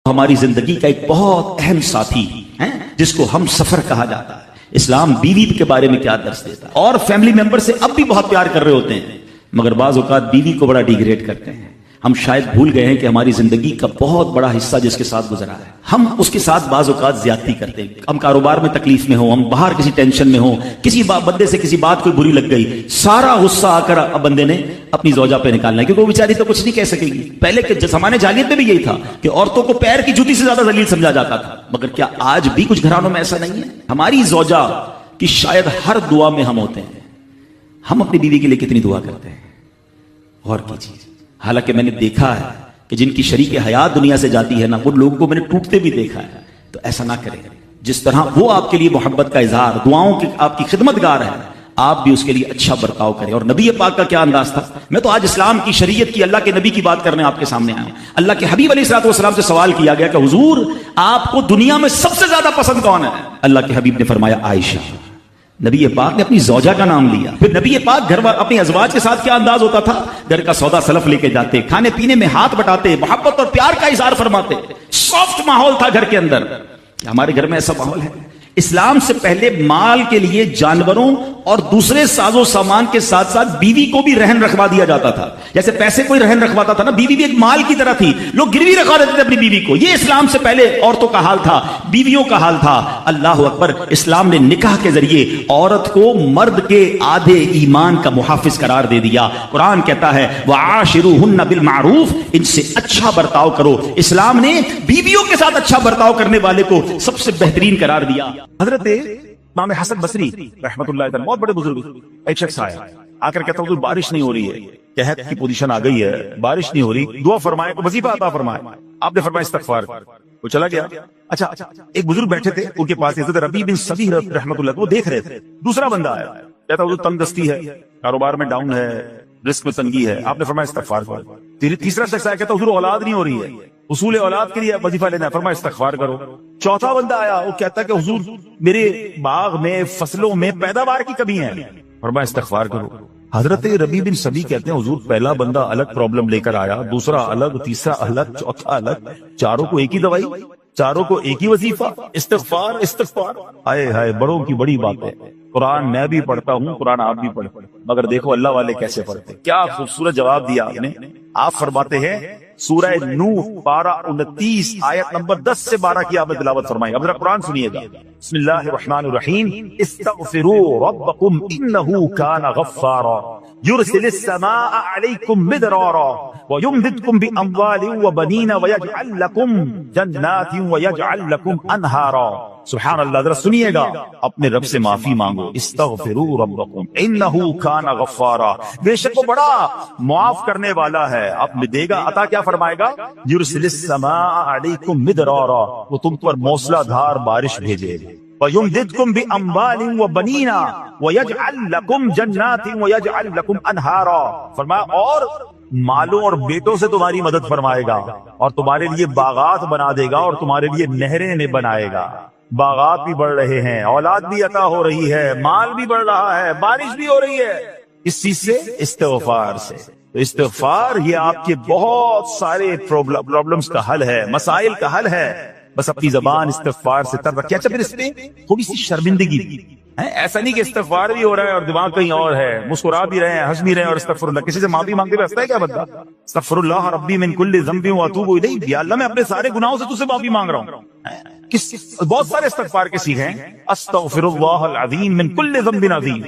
ہماری زندگی کا ایک بہت اہم ساتھی ہے جس کو ہم سفر کہا جاتا ہے۔ اسلام بیوی کے بارے میں کیا درس دیتا ہے؟ اور فیملی ممبر سے اب بھی بہت پیار کر رہے ہوتے ہیں، مگر بعض اوقات بیوی کو بڑا ڈیگریڈ کرتے ہیں۔ ہم شاید بھول گئے ہیں کہ ہماری زندگی کا بہت بڑا حصہ جس کے ساتھ گزرا ہے، ہم اس کے ساتھ بعض اوقات زیادتی کرتے ہیں۔ ہم کاروبار میں تکلیف میں ہوں، ہم باہر کسی ٹینشن میں ہوں، کسی بندے سے کسی بات کوئی بری لگ گئی، سارا غصہ آ کر اب بندے نے اپنی زوجہ پہ نکالنا ہے، کیونکہ وہ بیچاری تو کچھ نہیں کہہ سکے گی۔ پہلے کے زمانے جاہلیت میں بھی یہی تھا کہ عورتوں کو پیر کی جوتی سے زیادہ ذلیل سمجھا جاتا تھا، مگر کیا آج بھی کچھ گھرانوں میں ایسا نہیں ہے؟ ہماری زوجہ کی شاید ہر دعا میں ہم ہوتے ہیں۔ ہم اپنی بیوی کے لیے کتنی دعا کرتے ہیں، غور کیجیے۔ حالانکہ میں نے دیکھا ہے کہ جن کی شریک حیات دنیا سے جاتی ہے نا، ان لوگوں کو میں نے ٹوٹتے بھی دیکھا ہے۔ تو ایسا نہ کریں، جس طرح وہ آپ کے لیے محبت کا اظہار، دعاؤں کی آپ کی خدمت گار ہے، آپ بھی اس کے لیے اچھا برتاؤ کریں۔ اور نبی پاک کا کیا انداز تھا؟ میں تو آج اسلام کی شریعت کی، اللہ کے نبی کی بات کرنے آپ کے سامنے آیا ہوں۔ اللہ کے حبیب علیہ الصلوۃ والسلام سے سوال کیا گیا کہ حضور آپ کو دنیا میں سب سے زیادہ پسند کون ہے؟ اللہ کے حبیب نے فرمایا عائشہ۔ نبی پاک نے اپنی زوجہ کا نام لیا۔ پھر نبی پاک گھر اپنی ازواج کے ساتھ کیا انداز ہوتا تھا؟ گھر کا سودا سلف لے کے جاتے، کھانے پینے میں ہاتھ بٹاتے، محبت اور پیار کا اظہار فرماتے، سافٹ ماحول تھا گھر کے اندر۔ ہمارے گھر میں ایسا ماحول ہے؟ اسلام سے پہلے مال کے لیے جانوروں اور دوسرے ساز و سامان کے ساتھ ساتھ بیوی کو بھی رہن رکھوا دیا جاتا تھا۔ جیسے پیسے کوئی رہن رکھواتا تھا نا، بیوی بھی ایک مال کی طرح تھی، لوگ گروی رکھوا دیتے تھے اپنی بیوی کو۔ یہ اسلام سے پہلے عورتوں کا حال تھا، بیویوں کا حال تھا۔ اللہ اکبر! اسلام نے نکاح کے ذریعے عورت کو مرد کے آدھے ایمان کا محافظ قرار دے دیا۔ قرآن کہتا ہے وَعَاشِرُوهُنَّ بِالْمَعْرُوفِ، ان سے اچھا برتاؤ کرو۔ اسلام نے بیویوں کے ساتھ اچھا برتاؤ کرنے والے کو سب سے بہترین قرار دیا۔ حضرت امام حسن بصری رحمت اللہ تعالی، بہت بڑے بزرگ، ایک شخص آیا آ کر کہتا ہوں بارش نہیں ہو رہی ہے، قحط کی پوزیشن آ گئی ہے، بارش نہیں ہو رہی، دعا فرمائے، وظیفہ عطا فرمائے۔ آپ نے فرمایا استغفار۔ وہ چلا گیا۔ اچھا ایک بزرگ بیٹھے تھے، ان کے پاس حضرت ربیع بن سبیح رحمت اللہ، وہ دیکھ رہے تھے۔ دوسرا بندہ آیا، کہتا حضور تنگ دستی ہے، کاروبار میں ڈاؤن ہے، رزق میں تنگی ہے۔ آپ نے فرمایا استغفار کرو۔ تیسرا شخص آیا، کہتا حضور اولاد نہیں ہو رہی ہے، حصول اولاد کے لیے وظیفہ لینا ہے، فرمایا استغفار کرو۔ چوتھا بندہ آیا، وہ کہتا کہ حضور میرے باغ میں فصلوں میں پیداوار کی کمی ہے، فرمایا استغفار کرو۔ حضرت ربیع بن سبیح کہتے ہیں حضور پہلا بندہ الگ پرابلم لے کر آیا، دوسرا الگ، تیسرا الگ، چوتھا الگ، چاروں کو ایک ہی دوائی، چاروں کو ایک ہی وظیفہ، استغفار استغفار۔ ہائے ہائے، بڑوں کی بڑی بات ہے۔ قرآن میں بھی پڑھتا ہوں، قرآن آپ بھی پڑھتے ہیں، مگر دیکھو اللہ والے کیسے پڑھتے ہیں۔ کیا خوبصورت جواب دیا آپ نے۔ آپ فرماتے ہیں سورہ نوح پارہ 29 آیت نمبر 10 سے 12 کی آپ نے تلاوت فرمائی۔ اب ذرا قرآن سنیے گا۔ بسم اللہ الرحمن الرحیم، استغفروا ربکم انہ کان غفارا یرسل السماء علیکم مدرارا ویمددکم باموال وبنین ویجعل لکم جنات ویجعل لکم انہارا۔ سبحان اللہ، ذرا سنیے گا، اپنے رب سے معافی مانگو۔ استغفروا ربکم انہ کان غفارا، بے شک وہ بڑا معاف کرنے والا ہے، آپ میں دے گا عطا۔ کیا فرمائے گا؟ یرسل السماء علیکم مدرارا، وہ تم پر موسلا دھار بارش بھیجے گا۔ وَيُمْدِدْكُمْ بِأَمْوَالٍ وَبَنِينَ وَيَجْعَلْ لَكُمْ جَنَّاتٍ وَيَجْعَلْ لَكُمْ أَنْهَارًا، فرمایا اور مالوں اور بیٹوں سے تمہاری مدد فرمائے گا، اور تمہارے لیے باغات بنا دے گا، اور تمہارے لیے نہریں میں بنائے گا۔ باغات بھی بڑھ رہے ہیں، اولاد بھی عطا ہو رہی ہے، مال بھی بڑھ رہا ہے، بارش بھی ہو رہی ہے، اس چیز سے، استغفار سے۔ تو استغفار یہ آپ کے بہت سارے پرابلمز کا حل ہے، مسائل کا حل ہے۔ بس اپنی زبان استغفار سے تر رکھیں۔ اچھا پھر اس میں تھوڑی سی شرمندگی ہے، ایسا نہیں کہ استغفار بھی ہو رہا ہے اور دماغ کہیں اور ہے، مسکرا بھی رہے ہیں، ہنس بھی رہے ہیں، اور استغفر اللہ، کسی سے معافی مانگتے ہوئے ہنستا ہے کیا بندہ؟ استغفر اللہ ربی من کل ذنب واتوب الیہ، یا اللہ میں اپنے سارے گناہوں سے تجھ سے معافی مانگ رہا ہوں۔ بہت سارے استغفار کے سیکھے ہیں، استغفر اللہ العظیم من کل ذنب عظیم،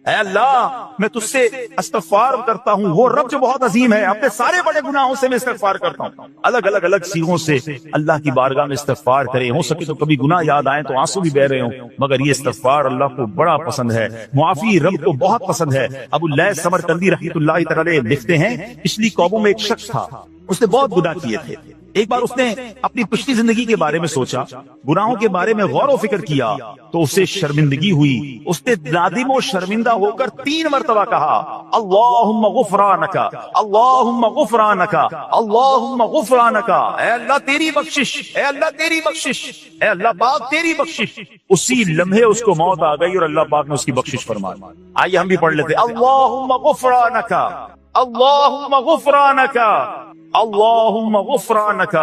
اے اللہ میں تجھ سے استغفار کرتا ہوں، وہ رب جو بہت عظیم ہے، اپنے سارے بڑے گناہوں سے میں استغفار کرتا ہوں۔ الگ الگ سیغوں سے اللہ کی بارگاہ میں استغفار کریں، ہو سکے تو کبھی گناہ یاد آئیں تو آنسو بھی بہ رہے ہوں، مگر یہ استغفار اللہ کو بڑا پسند ہے، معافی رب کو بہت پسند ہے۔ ابو اللیث سمرقندی رحمۃ اللہ تعالی لکھتے ہیں پچھلی قوموں میں ایک شخص تھا، اس نے بہت گناہ کیے تھے۔ ایک بار اس نے اپنی پچھلی زندگی کے بارے میں سوچا، گناہوں کے بارے میں غور و فکر کیا، تو اسے شرمندگی ہوئی۔ اس نے نادم و شرمندہ ہو کر 3 مرتبہ کہا اللہم غفرانک، اللہم غفرانک، اللہم غفرانک، اے اللہ تیری بخشش، اے اللہ تیری بخشش، اے اللہ پاک تیری بخشش۔ اسی لمحے اس کو موت آ گئی اور اللہ پاک نے اس کی بخشش فرمائی۔ آئیے ہم بھی پڑھ لیتے، اللہم غفرانک، اللہم غفرانک، اللہم غفرانک،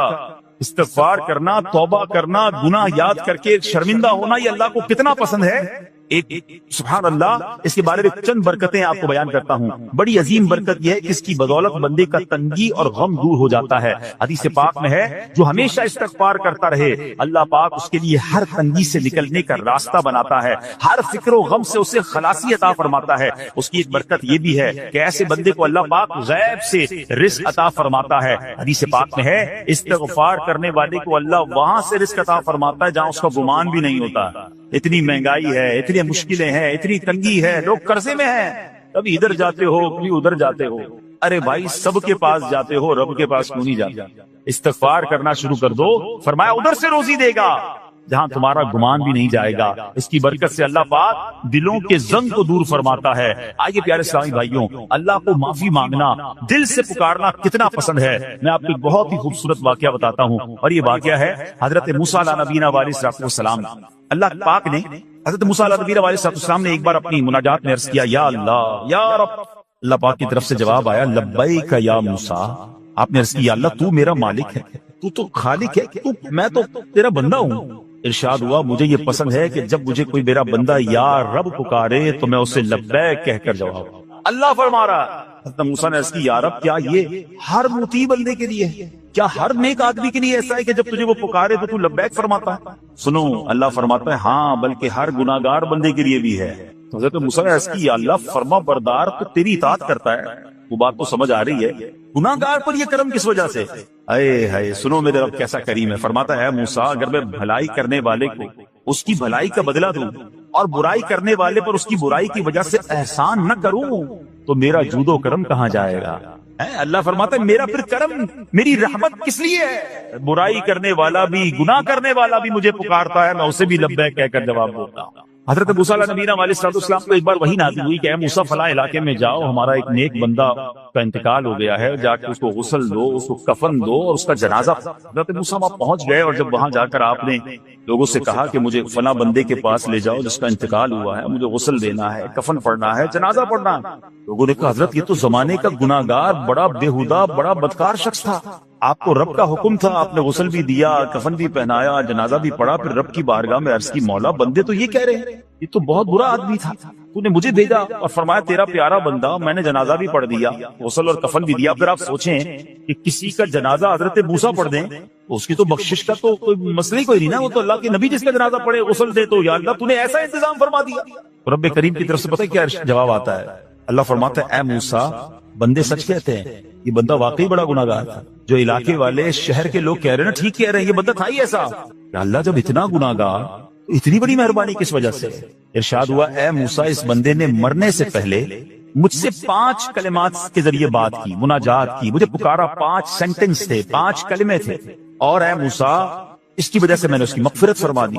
استغفار کرنا، توبہ کرنا، گناہ یاد کر کے شرمندہ ہونا، یہ اللہ کو کتنا پسند ہے. ایک سبحان اللہ، اس کے بارے میں چند برکتیں آپ کو بیان کرتا ہوں. بڑی عظیم برکت یہ ہے کہ اس کی بدولت بندے کا تنگی اور غم دور ہو جاتا ہے. حدیث پاک میں ہے جو ہمیشہ استغفار کرتا رہے اللہ پاک اس کے لیے ہر تنگی سے نکلنے کا راستہ بناتا ہے، ہر فکر و غم سے اسے خلاصی عطا فرماتا ہے. اس کی ایک برکت یہ بھی ہے کہ ایسے بندے کو اللہ پاک غیب سے رزق عطا فرماتا ہے. حدیث پاک میں ہے استغفار کرنے والے کو اللہ وہاں سے رزق عطا فرماتا ہے جہاں اس کا گمان بھی نہیں ہوتا. اتنی مہنگائی ہے، اتنی مشکلیں ہیں، اتنی تنگی ہے، لوگ قرضے میں ہیں، کبھی ادھر جاتے ہو کبھی ادھر جاتے ہو. ارے بھائی سب کے پاس جاتے ہو، رب کے پاس کیوں نہیں جاتے؟ استغفار کرنا شروع کر دو، فرمایا ادھر سے روزی دے گا جہاں تمہارا گمان بھی نہیں جائے گا. اس کی برکت سے اللہ پاک دلوں کے زنگ کو دور فرماتا ہے. آئیے پیارے اسلامی بھائیوں، اللہ کو معافی مانگنا، دل سے پکارنا کتنا پسند ہے. میں آپ کو ایک بہت ہی خوبصورت واقعہ بتاتا ہوں، اور یہ واقعہ ہے حضرت موسیٰ علیہ نبینا علیہ السلام. اللہ پاک نے حضرت موسیٰ علیہ نبینا علیہ السلام نے ایک بار اپنی مناجات میں عرض کیا یا اللہ یا رب. اللہ پاک کی طرف سے جواب آیا لبیک یا موسیٰ. آپ نے عرض کیا اللہ تو میرا مالک ہے، تو خالق ہے، میں تو تیرا بندہ ہوں. ارشاد ہوا مجھے یہ پسند ہے کہ جب مجھے کوئی میرا بندہ یا رب پکارے تو میں اسے لبیک کہہ کر جواب. اللہ فرما رہا حضرت موسیٰ نے عرض کی یا رب کیا یہ ہر مطیع بندے کے لیے ہے؟ کیا ہر نیک آدمی کے لیے ایسا ہے کہ جب تجھے وہ پکارے تو تو لبیک فرماتا ہے؟ سنو اللہ فرماتا ہے ہاں بلکہ ہر گناہگار بندے کے لیے بھی ہے. حضرت موسیٰ نے عرض کی یا اللہ فرما بردار تو تیری اطاعت کرتا ہے، وہ بات تو سمجھ آ رہی ہے، گناہگار پر یہ کرم کس وجہ سے؟ اے ہائے سنو میرے رب کیسا کریم ہے. فرماتا ہے موسیٰ اگر میں بھلائی کرنے والے کو اس کی بھلائی کا بدلہ دوں اور برائی کرنے والے پر اس کی برائی کی وجہ سے احسان نہ کروں تو میرا جود و کرم کہاں جائے گا؟ اللہ فرماتا ہے میرا پھر کرم، میری رحمت کس لیے ہے؟ برائی کرنے والا بھی گناہ کرنے والا بھی مجھے پکارتا ہے، میں اسے بھی لبیک کہہ کر جواب دیتا ہوں. حضرت موسیٰ علیہ نبینا علیہ السلام کو ایک بار وحی نازل ہوئی کہ اے موسیٰ فلاں علاقے میں جاؤ، ہمارا ایک نیک بندہ کا انتقال ہو گیا ہے، جا کے اس کو غسل دو، اس کو کفن دو اور اس کا جنازہ. حضرت موسیٰ وہاں پہنچ گئے اور جب وہاں جا کر آپ نے لوگوں سے کہا کہ مجھے فلاں بندے کے پاس لے جاؤ جس کا انتقال ہوا ہے، مجھے غسل دینا ہے، کفن پڑھنا ہے، جنازہ پڑھنا ہے. لوگوں نے کہا حضرت یہ تو زمانے کا گناہگار بڑا بےہودہ بڑا بدکار شخص تھا، آپ کو رب کا حکم تھا، آپ نے غسل بھی دیا، کفن بھی پہنایا، جنازہ بھی پڑھا، پھر رب کی بارگاہ میں عرض کی مولا بندے تو یہ کہہ رہے ہیں یہ تو بہت برا آدمی تھا، تو نے مجھے بھیجا اور فرمایا تیرا پیارا بندہ، میں نے جنازہ بھی پڑھ دیا، غسل اور کفن بھی دیا. پھر آپ سوچیں کہ کسی کا جنازہ حضرت موسیٰ پڑھ دیں تو اس کی تو بخشش کا تو کوئی مسئلہ ہی کوئی نہیں نا، وہ تو اللہ کے نبی جس کا جنازہ پڑھے غسل دے تو یا اللہ تو نے ایسا انتظام فرما دیا. رب کریم کی طرف سے پتہ کیا جواب آتا ہے؟ اللہ فرماتا ہے اے موسیٰ بندے سچ کہتے ہیں، یہ بندہ واقعی بڑا گناہگار تھا. جو علاقے والے شہر کے لوگ کہہ رہے ہیں نا ٹھیک کہہ رہے ہیں، یہ بندہ تھا ہی ایسا. اللہ جب اتنا گناہگار اتنی بڑی مہربانی کس وجہ سے؟ ارشاد ہوا اے موسیٰ اس بندے نے مرنے سے پہلے مجھ سے 5 کلمات کے ذریعے بات کی، مناجات کی، مجھے پکارا، 5 سینٹنس تھے، 5 کلمے تھے، اور اے موسیٰ اس کی وجہ سے میں نے اس کی مغفرت فرما دی.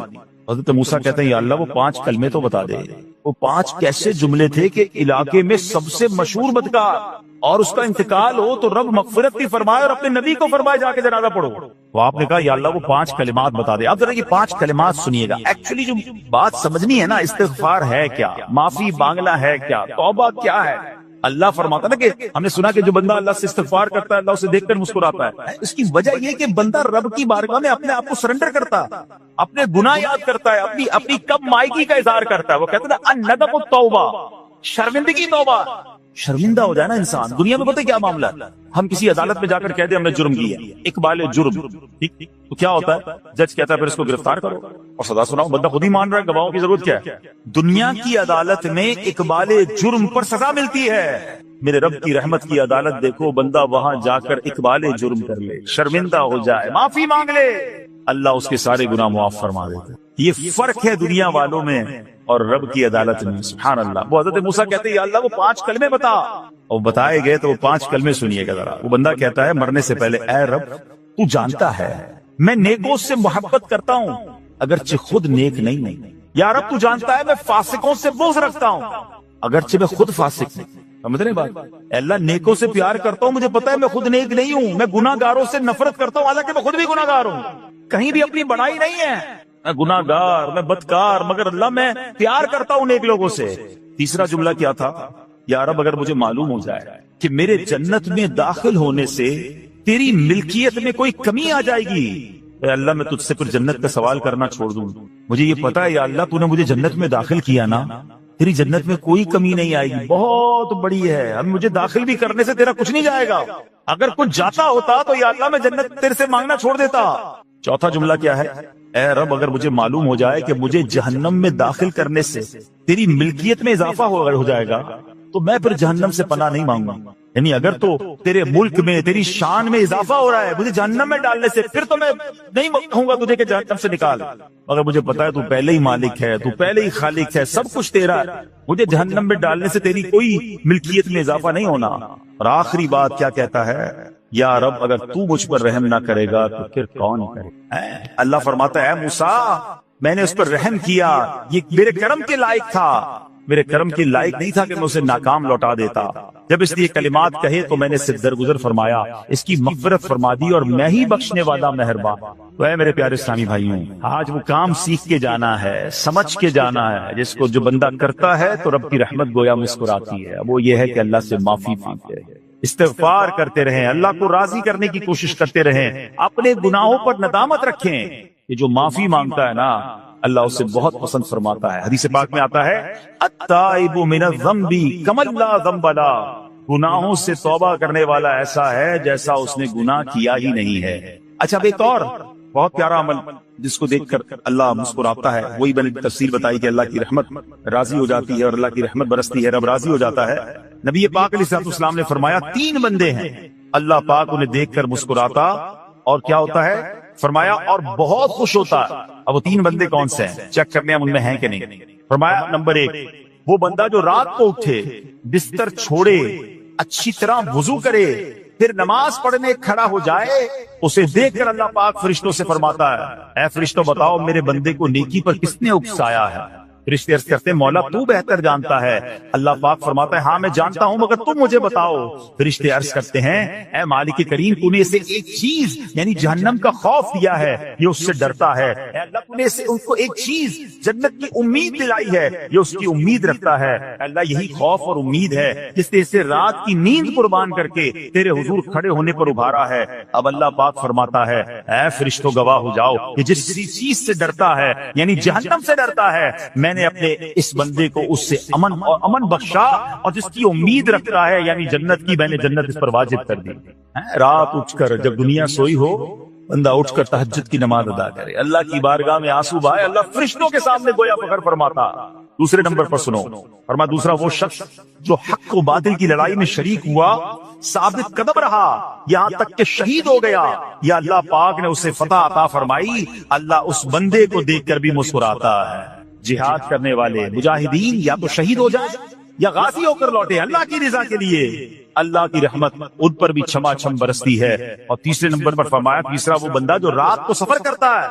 حضرت موسیٰ کہتے ہیں یا اللہ وہ 5 کلمے تو بتا دے، وہ 5 کیسے جملے تھے کہ علاقے میں سب سے مشہور بدکار اور اس کا انتقال ہو تو رب مغفرت بھی فرمائے اور اپنے نبی کو فرمائے جا کے جنازہ پڑھو. تو آپ نے کہا یا اللہ وہ 5 کلمات بتا دے. اب ذرا یہ 5 کلمات سنیے گا. ایکچولی جو بات سمجھنی ہے نا، استغفار ہے کیا، معافی مانگنا ہے کیا، توبہ کیا ہے. اللہ فرماتا نا کہ ہم نے سنا کہ جو بندہ اللہ سے استغفار کرتا ہے اللہ اسے دیکھ کر مسکراتا ہے. اس کی وجہ یہ کہ بندہ رب کی بارگاہ میں اپنے آپ کو سرنڈر کرتا ہے، اپنے گناہ یاد کرتا ہے، اپنی کم مائگی کا اظہار کرتا ہے. وہ کہتے ہیں الندم التوبہ، شرمندگی توبہ. شرمندہ ہو جائے نا انسان. دنیا میں پتہ کیا معاملہ ہے، ہم کسی عدالت میں جا کر کہہ دیں ہم نے جرم کیا، اقبال جرم، ٹھیک تو کیا ہوتا ہے؟ جج کہتا ہے پھر اس کو گرفتار کرو اور سزا سناؤ. بندہ خود ہی مان رہا ہے، گواہوں کی ضرورت کیا ہے؟ دنیا کی عدالت میں اقبال جرم پر سزا ملتی ہے. میرے رب کی رحمت کی عدالت دیکھو، بندہ وہاں جا کر اقبال جرم کر لے، شرمندہ ہو جائے، معافی مانگ لے، اللہ اس کے سارے گناہ معاف فرما دیتا ہے. یہ فرق ہے دنیا والوں میں اور رب کی عدالت میں. سبحان اللہ. وہ حضرت موسیٰ کہتے ہیں یا اللہ وہ 5 کلمے بتا، اور بتائے گئے تو وہ 5 کلمے سنیے گا ذرا. وہ بندہ کہتا ہے مرنے سے پہلے اے رب تو جانتا ہے میں نیکوں سے محبت کرتا ہوں اگرچہ خود نیک نہیں. یا رب تو جانتا ہے میں فاسقوں سے بغض رکھتا ہوں اگرچہ میں خود فاسق نہیں. سمجھ رہے بات؟ اللہ نیکوں سے پیار کرتا ہوں، مجھے پتا ہے میں خود نیک نہیں ہوں. میں گناہ گاروں سے نفرت کرتا ہوں حالانکہ میں خود بھی گناہ گار ہوں. کہیں بھی اپنی بڑائی نہیں ہے، میں گناہ گار، میں بدکار، مگر اللہ میں پیار کرتا ہوں نیک لوگوں سے. تیسرا جملہ کیا تھا؟ یا رب اگر مجھے معلوم ہو جائے کہ میرے جنت میں داخل ہونے سے تیری ملکیت میں کوئی کمی آ جائے گی، اے اللہ میں تجھ سے پھر جنت کا سوال کرنا چھوڑ دوں۔ مجھے یہ پتا ہے یا اللہ تو نے مجھے جنت میں داخل کیا نا، تیری جنت میں کوئی کمی نہیں آئے گی، بہت بڑی ہے، اب مجھے داخل بھی کرنے سے تیرا کچھ نہیں جائے گا، اگر کچھ جاتا ہوتا تو یا اللہ میں جنت تیرے سے مانگنا چھوڑ دیتا۔ چوتھا جملہ کیا ہے؟ اے رب اگر مجھے معلوم ہو جائے کہ مجھے جہنم میں داخل کرنے سے تیری ملکیت میں اضافہ ہو جائے گا تو میں پھر جہنم سے پناہ نہیں مانگوں گا، یعنی اگر تو تیرے ملک میں تیری شان میں اضافہ ہو رہا ہے مجھے جہنم میں ڈالنے سے، پھر تو میں نہیں کہوں گا تجھے کہ جہنم سے نکال، اگر مجھے پتا ہے تو پہلے ہی مالک ہے، تو پہلے ہی خالق ہے، سب کچھ تیرا ہے، مجھے جہنم میں ڈالنے سے تیری کوئی ملکیت میں اضافہ نہیں ہونا۔ اور آخری بات کیا کہتا ہے؟ یا رب اگر تو مجھ پر رحم نہ کرے گا تو پھر کون کرے؟ اللہ فرماتا ہے موسیٰ میں نے اس پر رحم کیا، یہ میرے کرم کے لائق تھا، میرے کرم کی لائق نہیں تھا کہ میں اسے ناکام لوٹا دیتا، جب اس نے کلمات کہے تو میں نے اسے درگزر فرمایا، اس کی مغفرت فرما دی اور میں ہی بخشنے والا مہربان۔ تو اے میرے پیارے اسلامی بھائیوں، آج وہ کام سیکھ کے جانا ہے، سمجھ کے جانا ہے، جس کو جو بندہ کرتا ہے تو رب کی رحمت گویا مسکراتی ہے، وہ یہ ہے کہ اللہ سے معافی مانگے، استغفار کرتے رہیں، اللہ کو راضی کرنے کی کوشش کرتے رہیں، اپنے گناہوں پر ندامت رکھیں، یہ جو معافی مانگتا ہے نا اللہ اسے بہت پسند فرماتا ہے۔ حدیث پاک میں آتا ہے التائب من الذنب کمن لا ذنب لا، گناہوں سے توبہ کرنے والا ایسا ہے جیسا اس نے گناہ کیا ہی نہیں ہے۔ اچھا اب ایک اور بہت پیارا عمل جس کو دیکھ کر اللہ مسکراتا ہے، وہی میں نے تفسیر بتائی کہ اللہ کی رحمت راضی ہو جاتی ہے اور اللہ کی رحمت برستی ہے، رب راضی ہو جاتا ہے۔ نبی پاک علیہ السلام نے فرمایا 3 بندے ہیں اللہ پاک انہیں دیکھ کر مسکراتا اور کیا ہوتا ہے؟ فرمایا اور بہت خوش ہوتا ہے۔ اب وہ 3 بندے کون سے ہیں؟ چیک کرنے ہم ان میں ہیں کہ نہیں۔ فرمایا نمبر 1 وہ بندہ جو رات کو اٹھے، بستر چھوڑے، اچھی طرح وضو کرے، پھر نماز پڑھنے کھڑا ہو جائے، اسے دیکھ کر اللہ پاک فرشتوں سے فرماتا ہے اے فرشتوں بتاؤ میرے بندے کو نیکی پر کس نے اکسایا ہے؟ فرشتے عرض کرتے ہیں مولا تو بہتر جانتا ہے۔ اللہ پاک فرماتا ہے ہاں میں جانتا ہوں مگر تم مجھے بتاؤ۔ فرشتے عرض کرتے ہیں اے مالک کریم تو نے اسے ایک چیز یعنی جہنم کا خوف دیا ہے، یہ اس سے ڈرتا ہے۔ اے اللہ تو نے اسے ان کو ایک چیز جنت کی امید دلائی ہے، یہ اس کی امید رکھتا ہے۔ اے اللہ یہی خوف اور امید ہے جس نے اسے رات کی نیند قربان کر کے تیرے حضور کھڑے ہونے پر ابھارا ہے۔ اب اللہ پاک فرماتا ہے اے فرشتوں گواہ ہو جاؤ کہ جس چیز سے ڈرتا ہے یعنی جہنم سے ڈرتا ہے، میں نے اپنے اس بندے کو اس سے امن بخشا، اور جس کی امید رکھتا ہے یعنی جنت کی، میں نے جنت اس پر واجب کر دی۔ رات اٹھ کر جب دنیا سوئی ہو بندہ اٹھ کر تہجد کی نماز ادا کرے، اللہ کی بارگاہ میں آنسو بہائے، اللہ فرشتوں کے سامنے گویا فخر فرماتا۔ دوسرے نمبر پر سنو، فرمایا دوسرا وہ شخص جو حق و باطل کی لڑائی میں شریک ہوا، ثابت قدم رہا یہاں تک کہ شہید ہو گیا، یا اللہ پاک نے اسے فتح عطا فرمائی، اللہ اس بندے کو دیکھ کر بھی مسکراتا ہے۔ جہاد کرنے والے مجاہدین یا تو شہید ہو جائیں یا غازی ہو کر لوٹے اللہ کی رضا کے لیے، اللہ کی رحمت ان پر بھی چھما چھم برستی ہے۔ اور تیسرے نمبر پر فرمایا تیسرا وہ بندہ جو رات کو سفر کرتا ہے،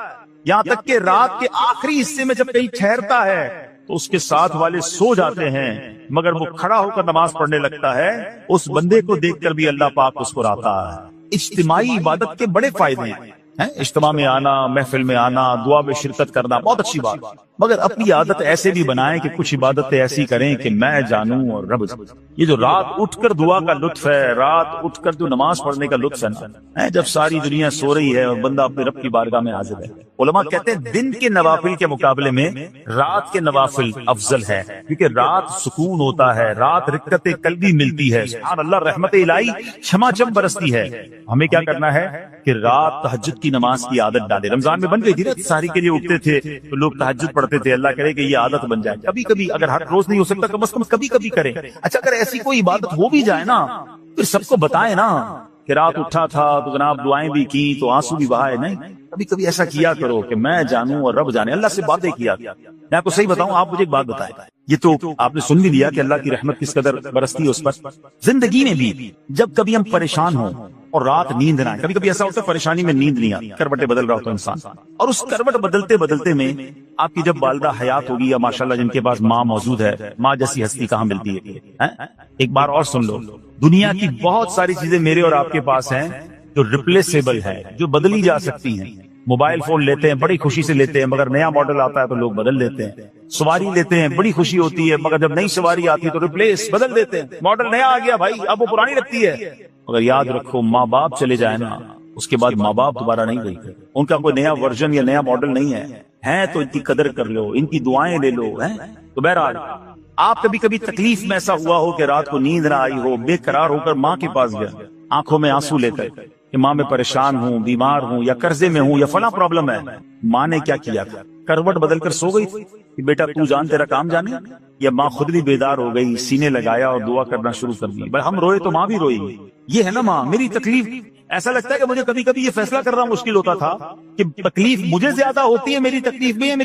یہاں تک کہ رات کے آخری حصے میں جب کہیں ٹھہرتا ہے تو اس کے ساتھ والے سو جاتے ہیں مگر وہ کھڑا ہو کر نماز پڑھنے لگتا ہے، اس بندے کو دیکھ کر بھی اللہ پاک مسکراتا ہے۔ اجتماعی عبادت کے بڑے فائدے ہیں، اجتماع میں آنا، محفل میں آنا، دعا میں شرکت کرنا بہت اچھی بات، مگر اپنی عادت ایسے بھی بنائیں کہ کچھ عبادتیں ایسی کریں کہ میں جانوں اور رب جانے۔ یہ جو رات اٹھ کر دعا کا لطف ہے، رات اٹھ کر جو نماز پڑھنے کا لطف ہے نا، جب ساری دنیا سو رہی ہے اور بندہ اپنے رب کی بارگاہ میں حاضر ہے۔ علماء کہتے ہیں دن کے نوافل کے مقابلے میں رات کے نوافل افضل ہے، کیونکہ رات سکون ہوتا ہے، رات رکعت قلبی ملتی ہے، سبحان اللہ، رحمت الہی چھما چھم برستی ہے۔ ہمیں کیا کرنا ہے کہ رات تہجد کی نماز کی عادت ڈالے۔ رمضان میں بن گئی تھی نا، ساری کے لیے اٹھتے تھے تو لوگ تہجد پڑھتے تھے، اللہ کرے کہ یہ عادت بن جائے، کبھی کبھی اگر ہر روز نہیں ہو سکتا کم از کم کبھی کبھی کریں۔ اچھا اگر ایسی کوئی عبادت ہو بھی جائے نا پھر سب کو بتائیں نا کہ رات اٹھا تھا تو جناب دعائیں بھی کی تو آنسو بھی بہائے، نہیں کبھی کبھی ایسا کیا کرو کہ میں جانوں اور رب جانے، اللہ سے باتیں کیا۔ میں آپ کو صحیح بتاؤں، آپ مجھے ایک بات بتائیں، یہ تو آپ نے سن بھی لیا کہ اللہ کی رحمت کس قدر برستی ہے اس پر۔ زندگی میں بھی جب کبھی ہم پریشان ہوں اور رات نیند نہ آئے، کبھی کبھی ایسا ہوتا ہے پریشانی میں نیند نہیں آتی، کروٹیں بدل رہا ہوتا ہے انسان، اور اس کروٹ بدلتے بدلتے میں آپ کی جب والدہ حیات ہوگی یا ماشاءاللہ جن کے پاس ماں موجود ہے، ماں جیسی ہستی کہاں ملتی ہے۔ ایک بار اور سن لو، دنیا کی بہت ساری چیزیں میرے اور آپ کے پاس ہیں جو ریپلیسیبل ہے، جو بدلی جا سکتی ہیں۔ موبائل فون لیتے ہیں، بڑی خوشی سے لیتے ہیں، مگر نیا ماڈل آتا ہے تو لوگ بدل لیتے ہیں۔ سواری لیتے ہیں بڑی خوشی ہوتی ہے، مگر جب نئی سواری آتی ہے تو ریپلیس بدل دیتے ہیں، ماڈل نیا آ گیا بھائی اب وہ پرانی لگتی ہے۔ مگر یاد رکھو ماں باپ چلے جائیں نا، اس کے بعد ماں باپ دوبارہ نہیں رہی، ان کا کوئی نیا ورژن یا نیا ماڈل نہیں ہے تو ان کی قدر کر لو، ان کی دعائیں لے لو۔ تو بہرحال آپ کبھی کبھی تکلیف میں ایسا ہوا ہو کہ رات کو نیند نہ آئی ہو، بے قرار ہو کر ماں کے پاس گیا، آنکھوں میں آنسو لے کر کہ ماں میں پریشان ہوں، بیمار ہوں، یا قرضے میں ہوں، یا فلاں پرابلم ہے۔ ماں نے کیا کیا تھا؟ کروٹ بدل کر سو گئی تھی کہ بیٹا تو جان تیرا کام جانے، یا ماں خود بھی بیدار ہو گئی، سینے لگایا اور دعا کرنا شروع کر دی؟ بھائی ہم روئے تو ماں بھی روئی۔ یہ ہے نا ماں، میری تکلیف، ایسا لگتا ہے کہ مجھے کبھی کبھی یہ فیصلہ کرنا مشکل ہوتا تھا کہ تکلیف مجھے زیادہ ہوتی ہے میری تکلیف میں،